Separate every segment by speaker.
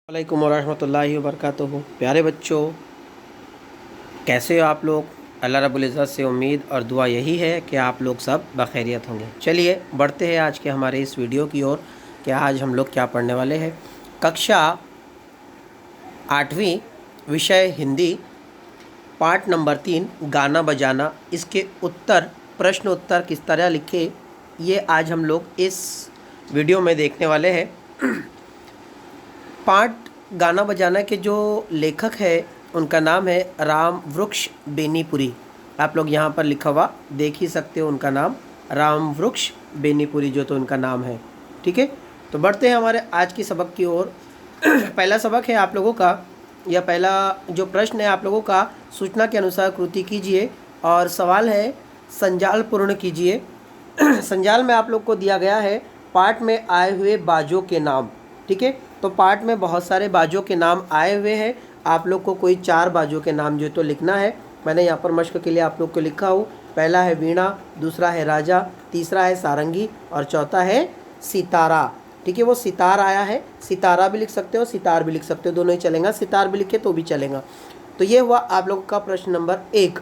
Speaker 1: वालेकुम वरहमतुल्लाहि वबरकातुहू। प्यारे बच्चों, कैसे हो आप लोग। अल्लाह रब्बुल इज़्ज़त से उम्मीद और दुआ यही है कि आप लोग सब बखैरियत होंगे। चलिए बढ़ते हैं आज के हमारे इस वीडियो की ओर कि आज हम लोग क्या पढ़ने वाले हैं। कक्षा 8वीं, विषय हिंदी, पार्ट नंबर 3, गाना बजाना। इसके उत्तर, प्रश्न उत्तर किस तरह लिखे, ये आज हम लोग इस वीडियो में देखने वाले हैं। पार्ट गाना बजाना के जो लेखक है उनका नाम है राम वृक्ष बेनीपुरी। आप लोग यहाँ पर लिखा हुआ देख ही सकते हो, उनका नाम राम वृक्ष बेनीपुरी जो तो उनका नाम है। ठीक है, तो बढ़ते हैं हमारे आज की सबक की ओर। पहला सबक है आप लोगों का, या पहला जो प्रश्न है आप लोगों का, सूचना के अनुसार कृति कीजिए और सवाल है संजाल पूर्ण कीजिए। संजाल में आप लोग को दिया गया है पाठ में आए हुए बाजों के नाम। ठीक है, तो पाठ में बहुत सारे बाजों के नाम आए हुए हैं। आप लोग को कोई 4 बाजों के नाम जो तो लिखना है। मैंने यहाँ पर मश्क के लिए आप लोग को लिखा हूँ। पहला है वीणा, दूसरा है राजा, तीसरा है सारंगी और चौथा है सितारा। ठीक है, वो सितार आया है, सितारा भी लिख सकते हो, सितार भी लिख सकते हो, दोनों ही चलेगा। सितार भी लिखे तो भी चलेगा। तो ये हुआ आप लोगों का प्रश्न नंबर 1।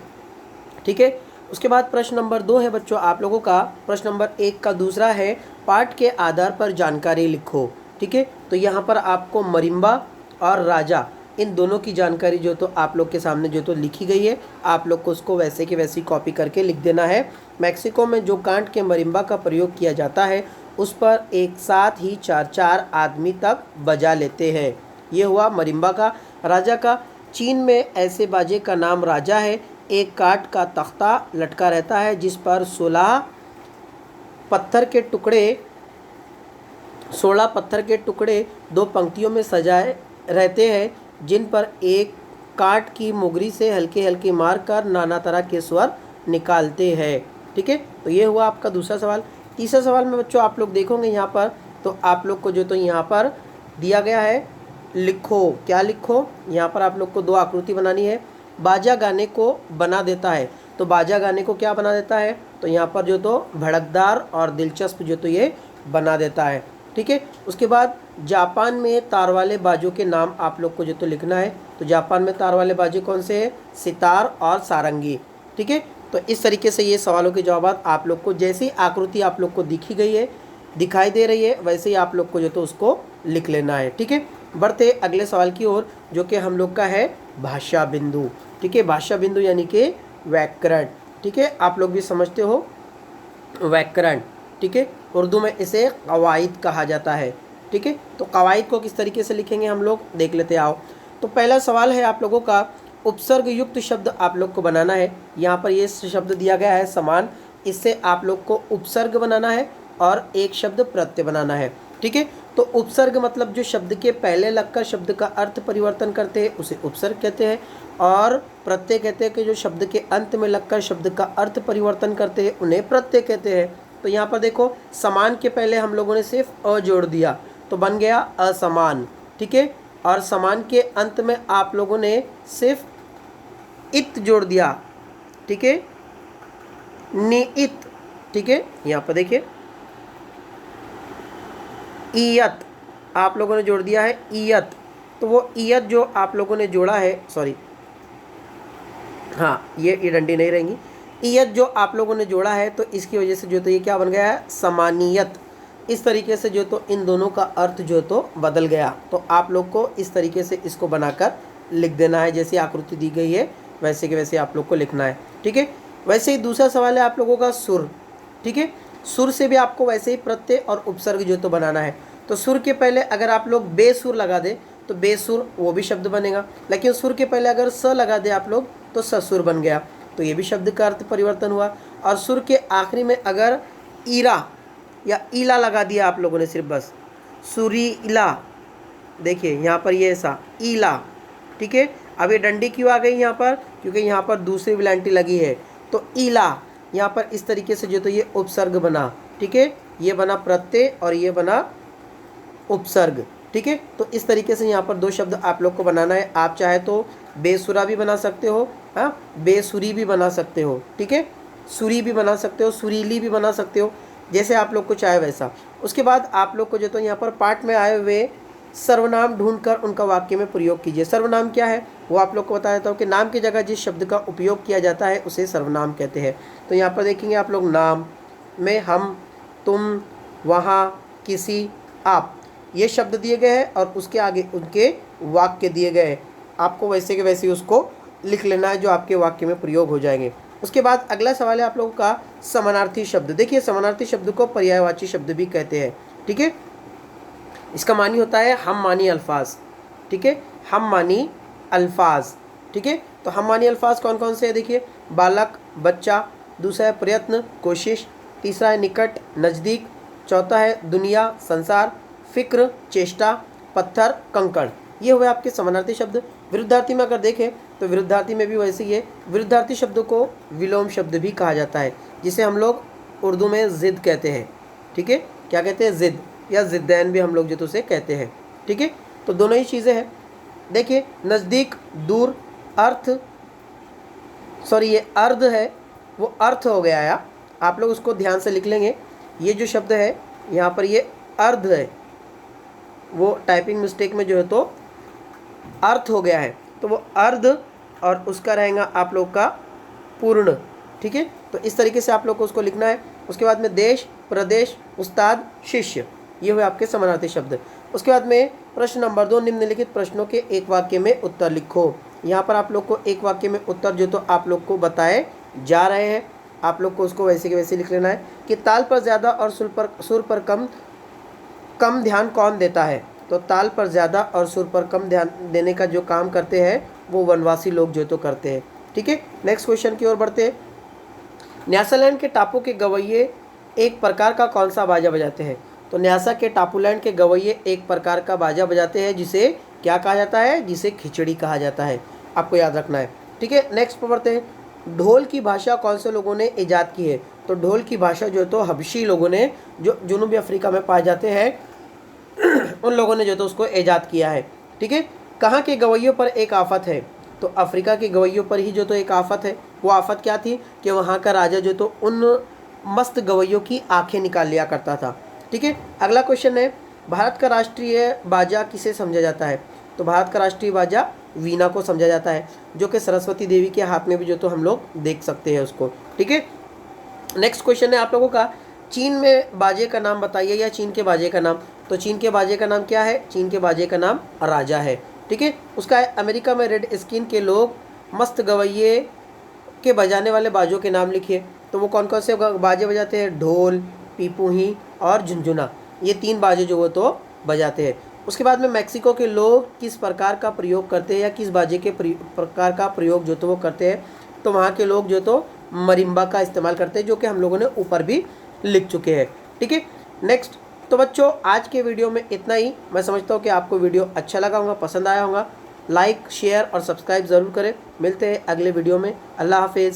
Speaker 1: ठीक है, उसके बाद प्रश्न नंबर 2 है बच्चों आप लोगों का। प्रश्न नंबर 1 का दूसरा है पाठ के आधार पर जानकारी लिखो। ठीक है, तो यहाँ पर आपको मरिम्बा और राजा इन दोनों की जानकारी जो तो आप लोग के सामने जो तो लिखी गई है। आप लोग को उसको वैसे की वैसी कॉपी करके लिख देना है। मैक्सिको में जो कांट के मरिम्बा का प्रयोग किया जाता है उस पर एक साथ ही 4-4 आदमी तक बजा लेते हैं। ये हुआ मरिम्बा का। राजा का, चीन में ऐसे बाजे का नाम राजा है। एक काठ का तख्ता लटका रहता है जिस पर 16 पत्थर के टुकड़े 2 पंक्तियों में सजाए रहते हैं, जिन पर एक काठ की मुगरी से हल्के हल्के मार कर नाना तरह के स्वर निकालते हैं। ठीक है, तो ये हुआ आपका दूसरा सवाल। तीसरा सवाल में बच्चों आप लोग देखोगे यहाँ पर, तो आप लोग को जो तो यहाँ पर दिया गया है, लिखो। क्या लिखो, यहाँ पर आप लोग को 2 आकृति बनानी है। बाजा गाने को बना देता है, तो बाजा गाने को क्या बना देता है, तो यहाँ पर जो तो भड़कदार और दिलचस्प जो तो ये बना देता है। ठीक है, उसके बाद जापान में तार वाले बाजों के नाम आप लोग को जो तो लिखना है। तो जापान में तार वाले बाजे कौन से हैं, सितार और सारंगी। ठीक है, तो इस तरीके से ये सवालों के जवाब आप लोग को, जैसी आकृति आप लोग को दिखी गई है, दिखाई दे रही है, वैसे ही आप लोग को जो तो उसको लिख लेना है। ठीक है, बढ़ते अगले सवाल की ओर जो कि हम लोग का है भाषा बिंदु। ठीक है, भाषा बिंदु यानी कि व्याकरण। ठीक है, आप लोग भी समझते हो व्याकरण। ठीक है, उर्दू में इसे कवायद कहा जाता है। ठीक है, तो कवायद को किस तरीके से लिखेंगे हम लोग देख लेते आओ। तो पहला सवाल है आप लोगों का, उपसर्ग युक्त शब्द आप लोग को बनाना है। यहाँ पर ये शब्द दिया गया है समान, इससे आप लोग को उपसर्ग बनाना है और एक शब्द प्रत्यय बनाना है। ठीक है, तो उपसर्ग मतलब जो शब्द के पहले लगकर शब्द का अर्थ परिवर्तन करते हैं उसे उपसर्ग कहते हैं, और प्रत्यय कहते हैं कि जो शब्द के अंत में लगकर शब्द का अर्थ परिवर्तन करते हैं उन्हें प्रत्यय कहते हैं। तो यहाँ पर देखो, समान के पहले हम लोगों ने सिर्फ अ जोड़ दिया तो बन गया असमान। ठीक है, और समान के अंत में आप लोगों ने सिर्फ इत जोड़ दिया। ठीक है, निइत। ठीक है, यहाँ पर देखिए ईयत आप लोगों ने जोड़ दिया है ईयत, तो वो ईयत जो आप लोगों ने जोड़ा है, सॉरी हाँ ये डंडी नहीं रहेंगी, ईयत जो आप लोगों ने जोड़ा है, तो इसकी वजह से जो तो ये क्या बन गया है, समानियत। इस तरीके से जो तो इन दोनों का अर्थ जो तो बदल गया। तो आप लोग को इस तरीके से इसको बनाकर लिख देना है, जैसी आकृति दी गई है वैसे के वैसे आप लोग को लिखना है। ठीक है, वैसे ही दूसरा सवाल है आप लोगों का सुर। ठीक है, सुर से भी आपको वैसे ही प्रत्यय और उपसर्ग जो तो बनाना है। तो सुर के पहले अगर आप लोग बेसुर लगा दे तो बेसुर वो भी शब्द बनेगा, लेकिन सुर के पहले अगर स लगा दे आप लोग तो ससुर बन गया, तो ये भी शब्द का अर्थ परिवर्तन हुआ। और सुर के आखिरी में अगर ईरा या ईला लगा दिया आप लोगों ने, सिर्फ बस सुरी इला, देखिए यहाँ पर ये ऐसा ईला। ठीक है, अब ये डंडी क्यों आ गई यहाँ पर, क्योंकि यहाँ पर दूसरी विलांटी लगी है, तो ईला यहाँ पर इस तरीके से जो तो ये उपसर्ग बना। ठीक है, ये बना प्रत्यय और ये बना उपसर्ग। ठीक है, तो इस तरीके से यहाँ पर 2 शब्द आप लोग को बनाना है। आप चाहे तो बेसुरा भी बना सकते हो, हाँ बेसुरी भी बना सकते हो। ठीक है, सुरी भी बना सकते हो, सुरीली भी बना सकते हो, जैसे आप लोग को चाहे वैसा। उसके बाद आप लोग को जो तो यहाँ पर पाठ में आए हुए सर्वनाम ढूंढकर उनका वाक्य में प्रयोग कीजिए। सर्वनाम क्या है वो आप लोग को बता देता हूँ कि नाम की जगह जिस शब्द का उपयोग किया जाता है उसे सर्वनाम कहते हैं। तो यहाँ पर देखेंगे आप लोग, नाम में हम, तुम, वहाँ, किसी, आप, ये शब्द दिए गए हैं और उसके आगे उनके वाक्य दिए गए हैं। आपको वैसे के वैसे उसको लिख लेना है जो आपके वाक्य में प्रयोग हो जाएंगे। उसके बाद अगला सवाल है आप लोगों का समानार्थी शब्द। देखिए समानार्थी शब्द को पर्यायवाची शब्द भी कहते हैं। ठीक है, इसका मानी होता है हम मानी अल्फाज। ठीक है, हम मानी अल्फाज। ठीक है, तो हम मानी अल्फाज कौन कौन से हैं? देखिए, बालक, बच्चा, दूसरा है प्रयत्न, कोशिश, तीसरा है निकट, नज़दीक, चौथा है दुनिया, संसार, फिक्र, चेष्टा, पत्थर, कंकड़। ये हुए आपके समानार्थी शब्द। विरुद्धार्थी में अगर देखें तो विरुद्धार्थी में भी वैसे ही है। विरुद्धार्थी शब्द को विलोम शब्द भी कहा जाता है, जिसे हम लोग उर्दू में ज़िद कहते हैं। ठीक है, क्या कहते हैं? ज़िद या ज़िद्दैन भी हम लोग जो तो उसे कहते हैं। ठीक है, तो दोनों ही चीज़ें हैं। देखिए, नज़दीक, दूर, अर्थ, सॉरी ये अर्ध है, वो अर्थ हो गया है। आप लोग उसको ध्यान से लिख लेंगे। ये जो शब्द है यहाँ पर ये अर्ध है, वो टाइपिंग मिस्टेक में जो है तो अर्थ हो गया है, तो वो अर्ध और उसका रहेगा आप लोग का पूर्ण। ठीक है, तो इस तरीके से आप लोग को उसको लिखना है। उसके बाद में देश, प्रदेश, उस्ताद, शिष्य, ये हुए आपके समानार्थी शब्द। उसके बाद में प्रश्न नंबर 2, निम्नलिखित प्रश्नों के एक वाक्य में उत्तर लिखो। यहाँ पर आप लोग को एक वाक्य में उत्तर जो तो आप लोग को बताए जा रहे हैं, आप लोग को उसको वैसे के वैसे लिख लेना है कि ताल पर ज़्यादा और सुर पर कम ध्यान कौन देता है? तो ताल पर ज़्यादा और सुर पर कम ध्यान देने का जो काम करते हैं वो वनवासी लोग जो तो करते हैं। ठीक है, नेक्स्ट क्वेश्चन की ओर बढ़ते हैं। न्यासालैंड के टापू के गवैये एक प्रकार का कौन सा बाजा बजाते हैं? तो न्यासा के टापूलैंड के गवैये एक प्रकार का बाजा बजाते हैं जिसे क्या कहा जाता है? जिसे खिचड़ी कहा जाता है। आपको याद रखना है। ठीक है, नेक्स्ट पर बढ़ते हैं। ढोल की भाषा कौन से लोगों ने ईजाद की है? तो ढोल की भाषा जो तो हबशी लोगों ने, जो जुनूबी अफ्रीका में पाए जाते हैं, उन लोगों ने जो तो उसको ईजाद किया है। ठीक है, कहाँ के गवैयों पर एक आफत है? तो अफ्रीका के गवैयों पर ही जो तो एक आफत है। वो आफत क्या थी कि वहाँ का राजा जो तो उन मस्त गवैयों की आंखें निकाल लिया करता था। ठीक है, अगला क्वेश्चन है, भारत का राष्ट्रीय बाजा किसे समझा जाता है? तो भारत का राष्ट्रीय बाजा वीणा को समझा जाता है, जो कि सरस्वती देवी के हाथ में भी जो तो हम लोग देख सकते हैं उसको। ठीक है, नेक्स्ट क्वेश्चन है आप लोगों का, चीन में बाजे का नाम बताइए, या चीन के बाजे का नाम। तो चीन के बाजे का नाम क्या है? चीन के बाजे का नाम राजा है। ठीक है, उसका है अमेरिका में रेड स्किन के लोग मस्त गवैये के बजाने वाले बाजों के नाम लिखिए। तो वो कौन कौन से बाजे बजाते हैं? ढोल, पीपूही और झुनझुना, ये 3 बाजे जो वो तो बजाते हैं। उसके बाद में मैक्सिको के लोग किस प्रकार का प्रयोग करते हैं, या किस बाजे के प्रकार का प्रयोग जो तो वो करते हैं? तो वहाँ के लोग जो तो मरिम्बा का इस्तेमाल करते हैं, जो कि हम लोगों ने ऊपर भी लिख चुके हैं। ठीक है, नेक्स्ट। तो बच्चों आज के वीडियो में इतना ही। मैं समझता हूँ कि आपको वीडियो अच्छा लगा होगा, पसंद आया होगा। लाइक, शेयर और सब्सक्राइब ज़रूर करें। मिलते हैं अगले वीडियो में। अल्लाह हाफिज़।